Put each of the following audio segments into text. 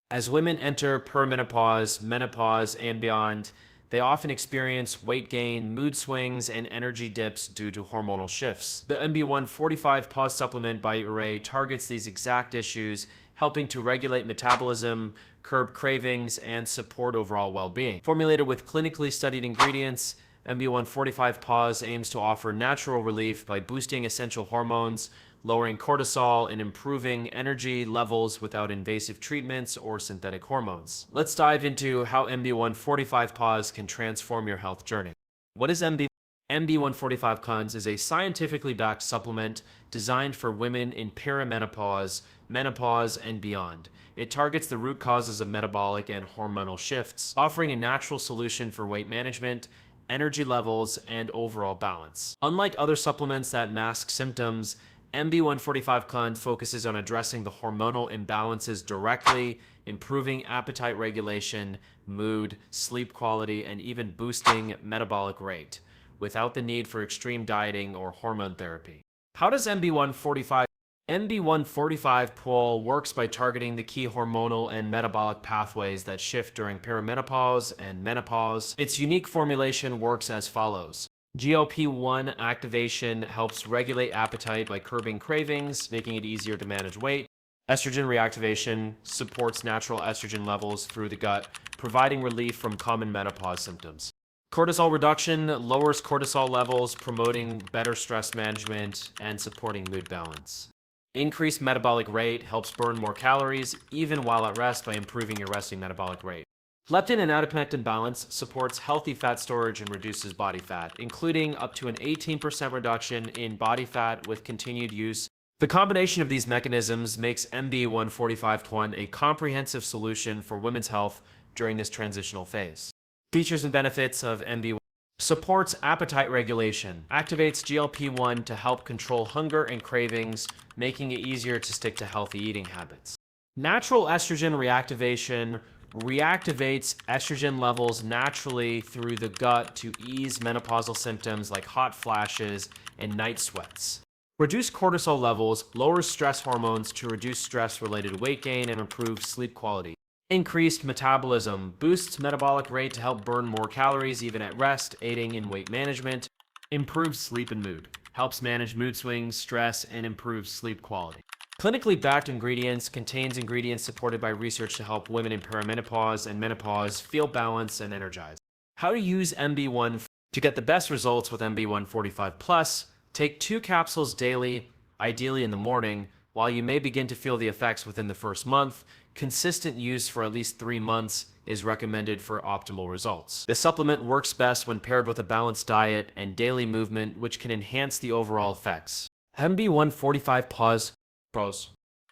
As women enter perimenopause, menopause, and beyond, they often experience weight gain, mood swings, and energy dips due to hormonal shifts. The MB145 Pause supplement by Arrae targets these exact issues, helping to regulate metabolism, curb cravings, and support overall well-being. Formulated with clinically studied ingredients, MB145 Pause aims to offer natural relief by boosting essential hormones, lowering cortisol, and improving energy levels without invasive treatments or synthetic hormones. Let's dive into how MB145 Pause can transform your health journey. What is MB145 Cons is a scientifically backed supplement designed for women in perimenopause, menopause, and beyond. It targets the root causes of metabolic and hormonal shifts, offering a natural solution for weight management, energy levels, and overall balance. Unlike other supplements that mask symptoms, MB145 Cons focuses on addressing the hormonal imbalances directly, improving appetite regulation, mood, sleep quality, and even boosting metabolic rate, without the need for extreme dieting or hormone therapy. How does MB145 Pol works by targeting the key hormonal and metabolic pathways that shift during perimenopause and menopause. Its unique formulation works as follows. GLP-1 activation helps regulate appetite by curbing cravings, making it easier to manage weight. Estrogen reactivation supports natural estrogen levels through the gut, providing relief from common menopause symptoms. Cortisol reduction lowers cortisol levels, promoting better stress management and supporting mood balance. Increased metabolic rate helps burn more calories, even while at rest, by improving your resting metabolic rate. Leptin and adiponectin balance supports healthy fat storage and reduces body fat, including up to an 18% reduction in body fat with continued use. The combination of these mechanisms makes MB145 a comprehensive solution for women's health during this transitional phase. Features and benefits of MB1: supports appetite regulation, activates GLP-1 to help control hunger and cravings, making it easier to stick to healthy eating habits. Natural estrogen reactivation reactivates estrogen levels naturally through the gut to ease menopausal symptoms like hot flashes and night sweats. Reduce cortisol levels, lowers stress hormones to reduce stress-related weight gain and improve sleep quality. Increased metabolism boosts metabolic rate to help burn more calories even at rest, aiding in weight management. Improves sleep and mood, helps manage mood swings, stress, and improves sleep quality. Clinically backed ingredients contains ingredients supported by research to help women in perimenopause and menopause feel balanced and energized. How to use MB1 to get the best results with MB145 Plus. Take 2 capsules daily, ideally in the morning. While you may begin to feel the effects within the first month, consistent use for at least 3 months is recommended for optimal results. This supplement works best when paired with a balanced diet and daily movement, which can enhance the overall effects. MB145 Pause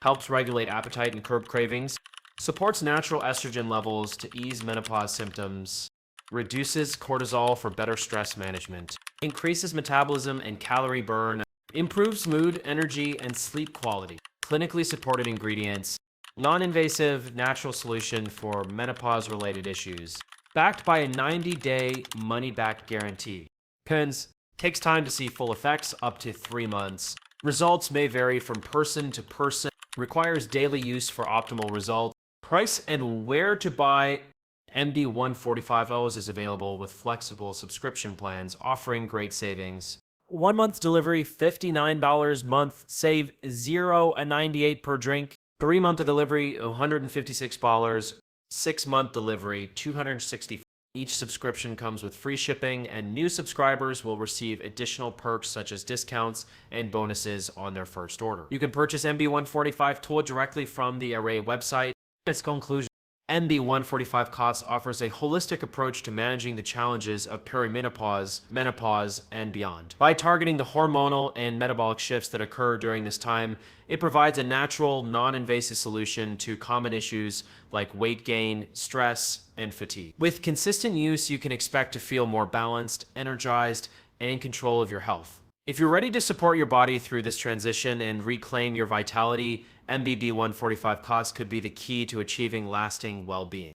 helps regulate appetite and curb cravings, supports natural estrogen levels to ease menopause symptoms, reduces cortisol for better stress management, increases metabolism and calorie burn, improves mood, energy, and sleep quality. Clinically supported ingredients, non-invasive, natural solution for menopause-related issues, backed by a 90-day money-back guarantee. Cons: takes time to see full effects, up to 3 months. Results may vary from person to person. Requires daily use for optimal results. Price and where to buy MB145 is available with flexible subscription plans offering great savings. 1 month delivery, $59 month, save $0.98 per drink. 3 month delivery, $156. 6 month delivery, $260. Each subscription comes with free shipping, and new subscribers will receive additional perks such as discounts and bonuses on their first order. You can purchase MB145 tool directly from the Arrae website. Its conclusion: MB145 COTS offers a holistic approach to managing the challenges of perimenopause, menopause, and beyond. By targeting the hormonal and metabolic shifts that occur during this time, it provides a natural, non-invasive solution to common issues like weight gain, stress, and fatigue. With consistent use, you can expect to feel more balanced, energized, and in control of your health. If you're ready to support your body through this transition and reclaim your vitality, MBB145 COTS could be the key to achieving lasting well-being.